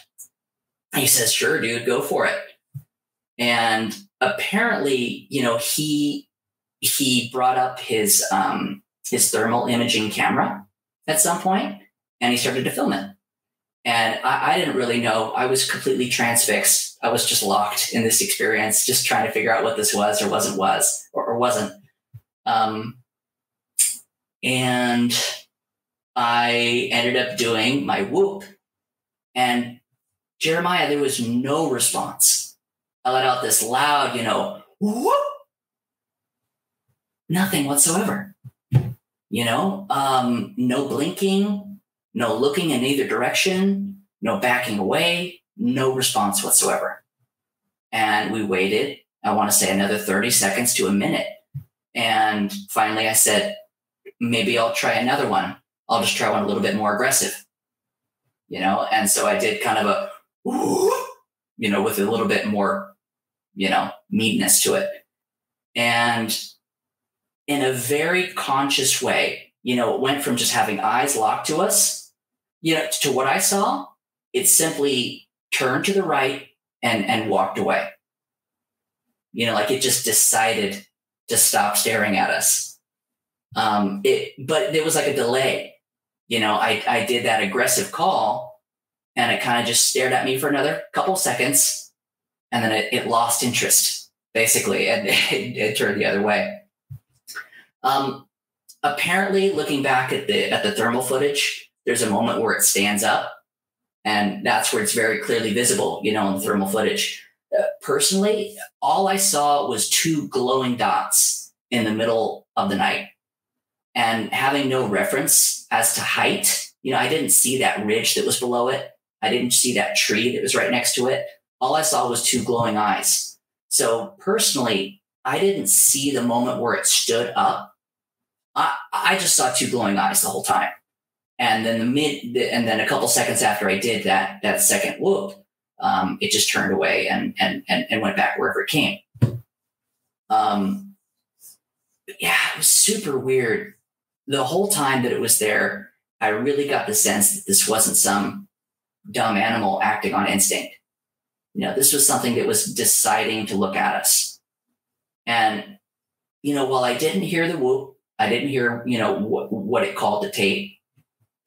And he says, sure, dude, go for it. And apparently, you know, he brought up his thermal imaging camera at some point, and he started to film it. And I didn't really know. I was completely transfixed. I was just locked in this experience, just trying to figure out what this was or wasn't. And I ended up doing my whoop. And Jeremiah, there was no response. I let out this loud, you know, whoop. Nothing whatsoever. You know, no blinking, no looking in either direction, no backing away, no response whatsoever. And we waited, I want to say another 30 seconds to a minute. And finally I said, maybe I'll try another one. I'll just try one a little bit more aggressive, you know? And so I did kind of a, you know, with a little bit more, you know, meanness to it. And in a very conscious way, you know, it went from just having eyes locked to us, you know, to what I saw. It simply turned to the right and walked away. You know, like it just decided to stop staring at us. But there was like a delay. You know, I did that aggressive call and it kind of just stared at me for another couple seconds, and then it lost interest basically, and it turned the other way. Apparently, looking back at the thermal footage, there's a moment where it stands up, and that's where it's very clearly visible, you know, in the thermal footage. Personally, all I saw was two glowing dots in the middle of the night. And having no reference as to height, you know, I didn't see that ridge that was below it. I didn't see that tree that was right next to it. All I saw was two glowing eyes. So personally, I didn't see the moment where it stood up. I just saw two glowing eyes the whole time. And then and then a couple seconds after I did that second whoop, it just turned away and went back wherever it came. Yeah, it was super weird. The whole time that it was there, I really got the sense that this wasn't some dumb animal acting on instinct. You know, this was something that was deciding to look at us. And, you know, while I didn't hear the whoop, I didn't hear, you know, what it called to Tate.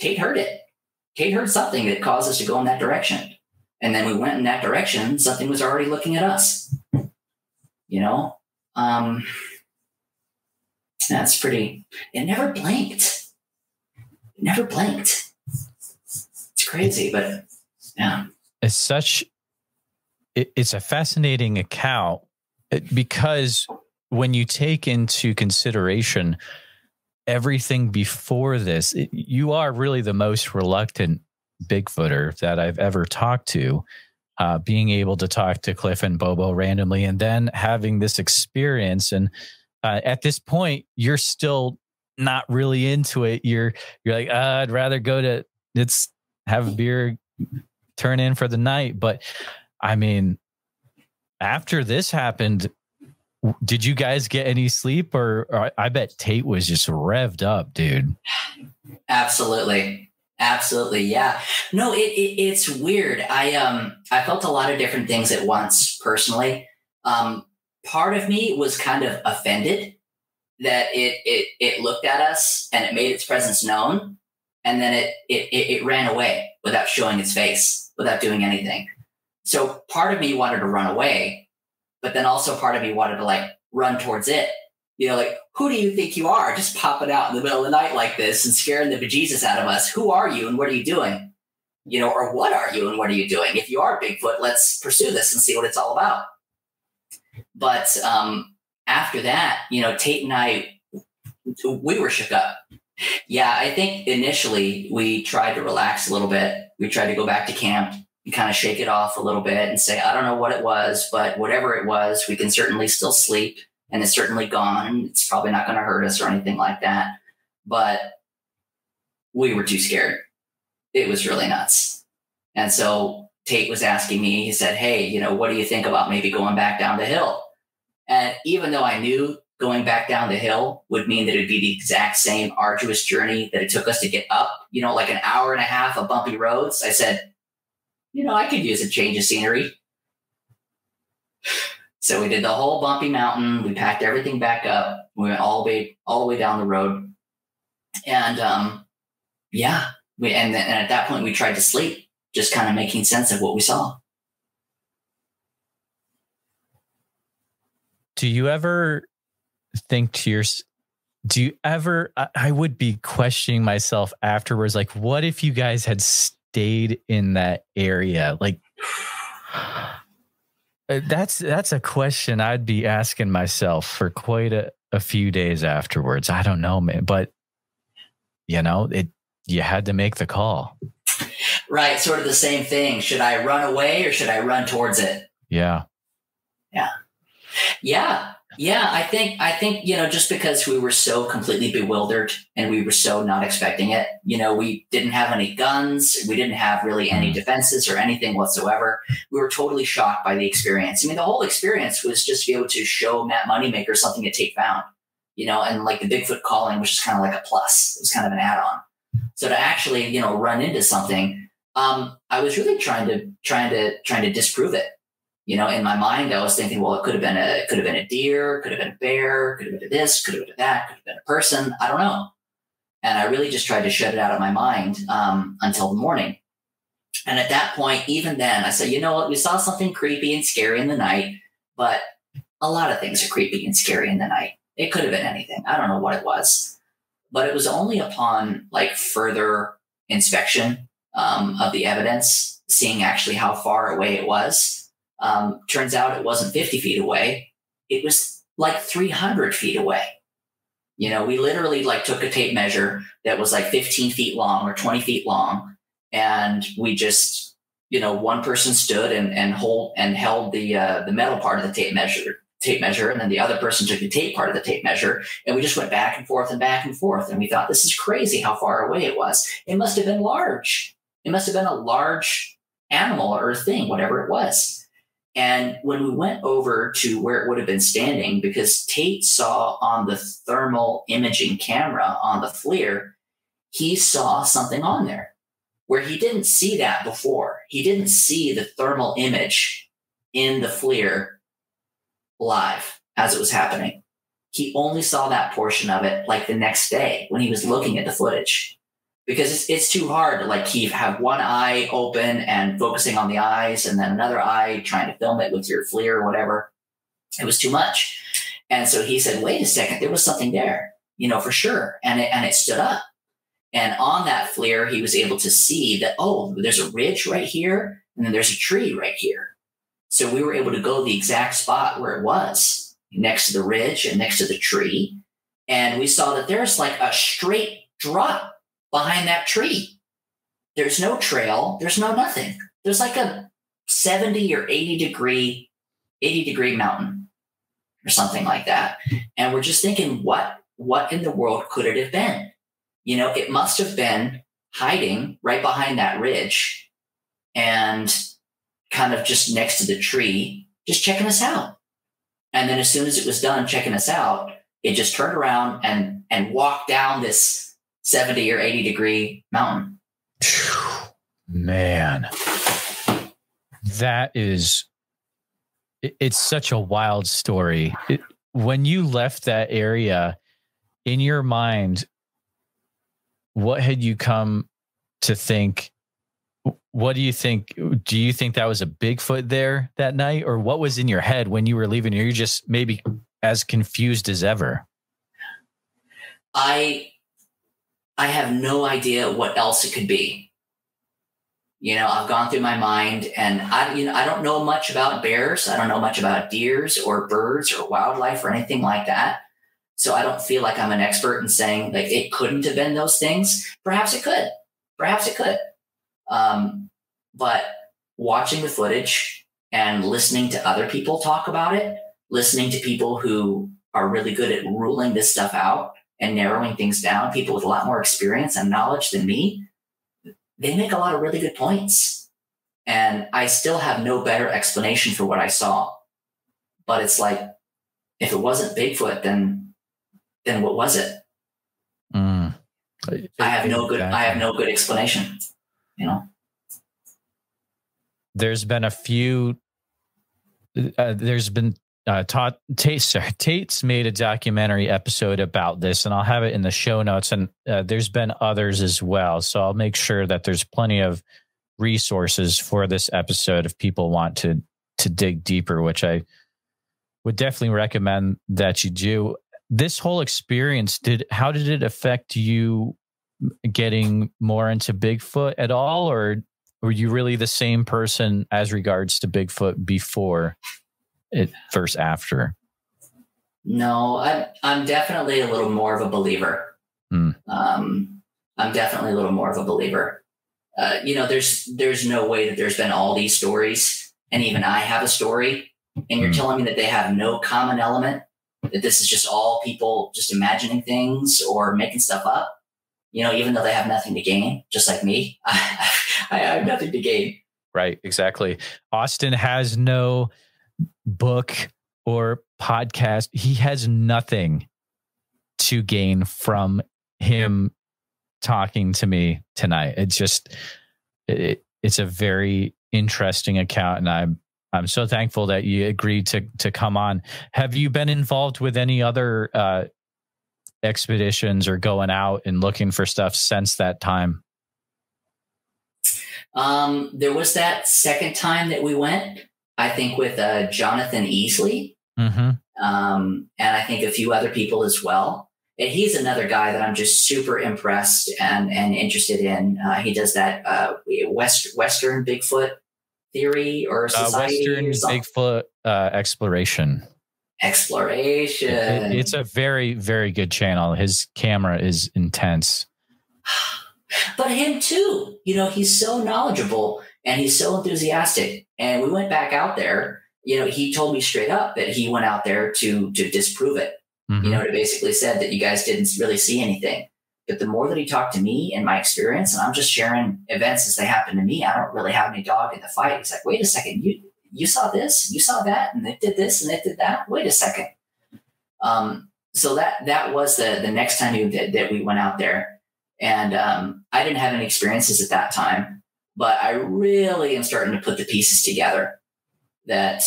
Tate heard it. Tate heard something that caused us to go in that direction. And then we went in that direction. Something was already looking at us. You know? That's pretty. It never blinked. It's crazy, but yeah. It's a fascinating account because when you take into consideration everything before this, you are really the most reluctant Bigfooter that I've ever talked to. Being able to talk to Cliff and Bobo randomly and then having this experience. And at this point, you're still not really into it. You're like, I'd rather go to have a beer, turn in for the night. But I mean, after this happened, did you guys get any sleep? Or I bet Tate was just revved up, dude. Absolutely. Yeah. No, it's weird. I felt a lot of different things at once personally. Part of me was kind of offended that it looked at us and it made its presence known. And then it ran away without showing its face, without doing anything. So part of me wanted to run away, but then also part of me wanted to like run towards it. You know, like, who do you think you are? Just popping out in the middle of the night like this and scaring the bejesus out of us. Who are you and what are you doing? You know, or what are you and what are you doing? If you are Bigfoot, let's pursue this and see what it's all about. But after that, you know, Tate and I, we were shook up. Yeah, I think initially we tried to relax a little bit. We tried to go back to camp and kind of shake it off a little bit and say, I don't know what it was, but whatever it was, we can certainly still sleep. And it's certainly gone. It's probably not going to hurt us or anything like that. But we were too scared. It was really nuts. And so Tate was asking me, he said, hey, you know, what do you think about maybe going back down the hill? And even though I knew going back down the hill would mean that it'd be the exact same arduous journey that it took us to get up, you know, like an hour and a half of bumpy roads, I said, you know, I could use a change of scenery. So we did the whole bumpy mountain. We packed everything back up. We went all the way down the road. And and at that point we tried to sleep, just kind of making sense of what we saw. Do you ever think to yourself, I would be questioning myself afterwards, like, what if you guys had stayed in that area? Like, that's a question I'd be asking myself for quite a few days afterwards. I don't know, man, but you know, you had to make the call. Right. Sort of the same thing. Should I run away or should I run towards it? Yeah. I think, you know, just because we were so completely bewildered and we were so not expecting it, you know, we didn't have any guns. We didn't have really any defenses or anything whatsoever. We were totally shocked by the experience. I mean, the whole experience was just to be able to show Matt Moneymaker something that Tate found, you know, and like the Bigfoot calling was just kind of like a plus. It was kind of an add-on. So to actually, you know, run into something, I was really trying to disprove it. You know, in my mind, I was thinking, well, it could have been a deer, could have been a bear, could have been a this, could have been a that, could have been a person. I don't know. And I really just tried to shut it out of my mind until the morning. And at that point, even then, I said, you know what? We saw something creepy and scary in the night, but a lot of things are creepy and scary in the night. It could have been anything. I don't know what it was. But it was only upon like further inspection of the evidence, seeing actually how far away it was. Turns out it wasn't 50 feet away. It was like 300 feet away. You know, we literally like took a tape measure that was like 15 feet long or 20 feet long. And we just, you know, one person stood and held the metal part of the tape measure. And then the other person took the tape part of the tape measure. And we just went back and forth and back and forth. And we thought, this is crazy how far away it was. It must have been large. It must have been a large animal or thing, whatever it was. And when we went over to where it would have been standing, because Tate saw on the thermal imaging camera on the FLIR, he saw something on there where he didn't see that before. He didn't see the thermal image in the FLIR live as it was happening. He only saw that portion of it like the next day when he was looking at the footage. Because it's too hard to like have one eye open and focusing on the eyes and then another eye trying to film it with your FLIR or whatever. It was too much. And so he said, wait a second, there was something there, you know, for sure. And it stood up. And on that FLIR, he was able to see that, oh, there's a ridge right here and then there's a tree right here. So we were able to go to the exact spot where it was, next to the ridge and next to the tree. And we saw that there's like a straight drop behind that tree. There's no trail. There's no nothing. There's like a 70 or 80 degree mountain or something like that. And we're just thinking, what what in the world could it have been? It must have been hiding right behind that ridge and kind of just next to the tree, just checking us out. And then as soon as it was done checking us out, it just turned around and walked down this 70 or 80 degree mountain. Man, it's such a wild story. When you left that area, in your mind, what had you come to think? What do you think? Do you think that was a Bigfoot there that night, or what was in your head when you were leaving? You're just maybe as confused as ever. I have no idea what else it could be. I've gone through my mind, and I don't know much about bears. I don't know much about deers or birds or wildlife or anything like that. So I don't feel like I'm an expert in saying like it couldn't have been those things. Perhaps it could. But watching the footage and listening to other people talk about it, listening to people who are really good at ruling this stuff out and narrowing things down, people with a lot more experience and knowledge than me, they make a lot of really good points. And I still have no better explanation for what I saw. But it's like, if it wasn't Bigfoot, then what was it? I have no good explanation, There's been a few, Tate's made a documentary episode about this, and I'll have it in the show notes, and there's been others as well. So I'll make sure that there's plenty of resources for this episode if people want to dig deeper, which I would definitely recommend that you do. This whole experience, how did it affect you getting more into Bigfoot at all, or were you really the same person as regards to Bigfoot before it versus after? No, I'm definitely a little more of a believer. I'm definitely a little more of a believer. There's no way that there's been all these stories, and even I have a story, and you're telling me that they have no common element, that this is just all people just imagining things or making stuff up, even though they have nothing to gain, just like me. I have nothing to gain. Right, exactly. Austin has no book or podcast. He has nothing to gain from him talking to me tonight. It's just, it's a very interesting account, and I'm so thankful that you agreed to come on. Have you been involved with any other expeditions or going out and looking for stuff since that time? There was that second time that we went, I think with Jonathan Easley, and I think a few other people as well. And he's another guy that I'm just super impressed and interested in. He does that Western Bigfoot theory or society. Western Bigfoot exploration. It's a very, very good channel. His camera is intense. But him too, he's so knowledgeable and he's so enthusiastic. And we went back out there, he told me straight up that he went out there to disprove it. To basically said that you guys didn't really see anything. But the more that he talked to me and my experience, and I'm just sharing events as they happen to me, I don't really have any dog in the fight. He's like, wait a second, you saw this, you saw that, and they did this and they did that. Wait a second. So that was the next time that we went out there. And I didn't have any experiences at that time, but I really am starting to put the pieces together that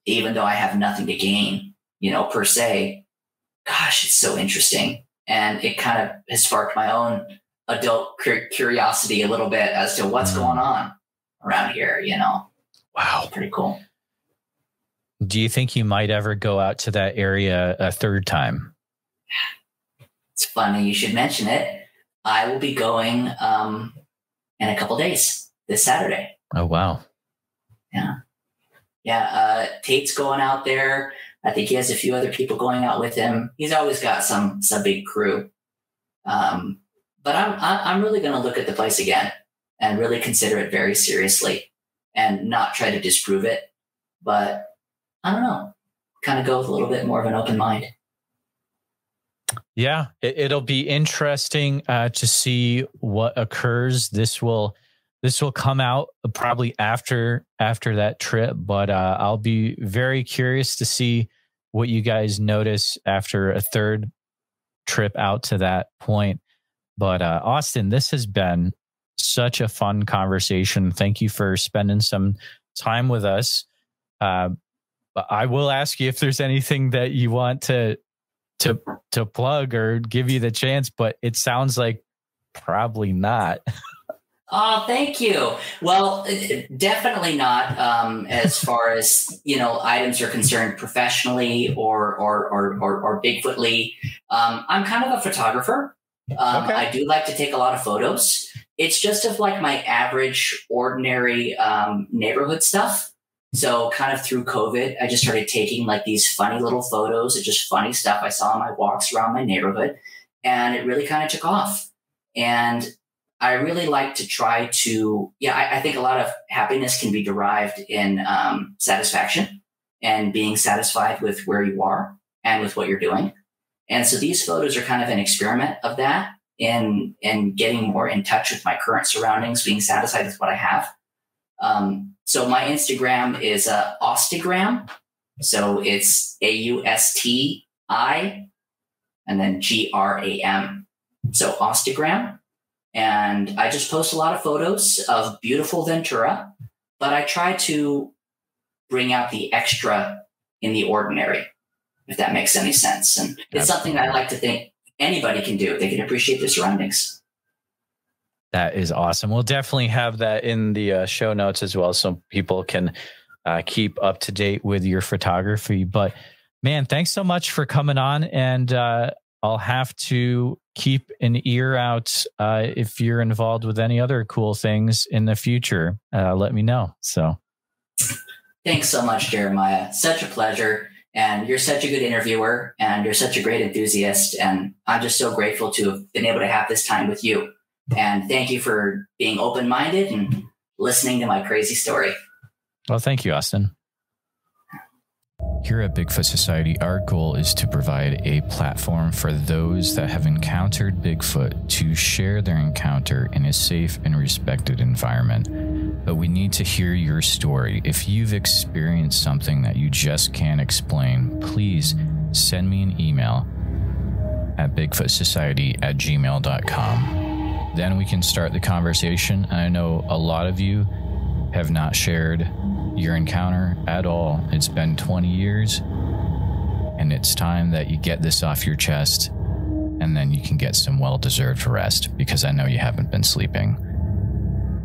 even though I have nothing to gain, per se, gosh, it's so interesting. And it kind of has sparked my own adult curiosity a little bit as to what's going on around here, Wow. Pretty cool. Do you think you might ever go out to that area a third time? It's funny you should mention it. I will be going in a couple days, this Saturday. Oh, wow. Yeah. Tate's going out there. I think he has a few other people going out with him. He's always got some big crew. But I'm really going to look at the place again and really consider it very seriously and not try to disprove it. But I don't know, kind of go with a little bit more of an open mind. Yeah, it'll be interesting to see what occurs. This will come out probably after that trip, but I'll be very curious to see what you guys notice after a third trip out to that point. But Austin, this has been such a fun conversation. Thank you for spending some time with us. I will ask you if there's anything that you want to plug or give you the chance, but it sounds like probably not. Oh, thank you. Well, definitely not as far as, items are concerned professionally or Bigfootly. I'm kind of a photographer. Okay. I do like to take a lot of photos. It's just of like my average, ordinary neighborhood stuff. So kind of through COVID, I just started taking like these funny little photos of just funny stuff I saw on my walks around my neighborhood. And it really kind of took off. And I really like to try to, I think a lot of happiness can be derived in satisfaction and being satisfied with where you are and with what you're doing. And so these photos are kind of an experiment of that and getting more in touch with my current surroundings, being satisfied with what I have. So my Instagram is Austigram. So it's AUSTI and then GRAM. So Austigram. And I just post a lot of photos of beautiful Ventura, but I try to bring out the extra in the ordinary, if that makes any sense. And it's something that I like to think anybody can do. They can appreciate their surroundings. That is awesome. We'll definitely have that in the show notes as well, so people can keep up to date with your photography. But man, thanks so much for coming on. And I'll have to keep an ear out if you're involved with any other cool things in the future. Let me know. So, thanks so much, Jeremiah. Such a pleasure. And you're such a good interviewer, and you're such a great enthusiast. And I'm just so grateful to have been able to have this time with you. And thank you for being open-minded and listening to my crazy story. Well, thank you, Austin. Here at Bigfoot Society, our goal is to provide a platform for those that have encountered Bigfoot to share their encounter in a safe and respected environment. But we need to hear your story. If you've experienced something that you just can't explain, please send me an email at bigfootsociety@gmail.com. Then we can start the conversation. And I know a lot of you have not shared your encounter at all. It's been 20 years, and it's time that you get this off your chest, and then you can get some well-deserved rest, because I know you haven't been sleeping.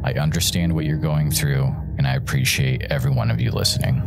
I understand what you're going through, and I appreciate every one of you listening.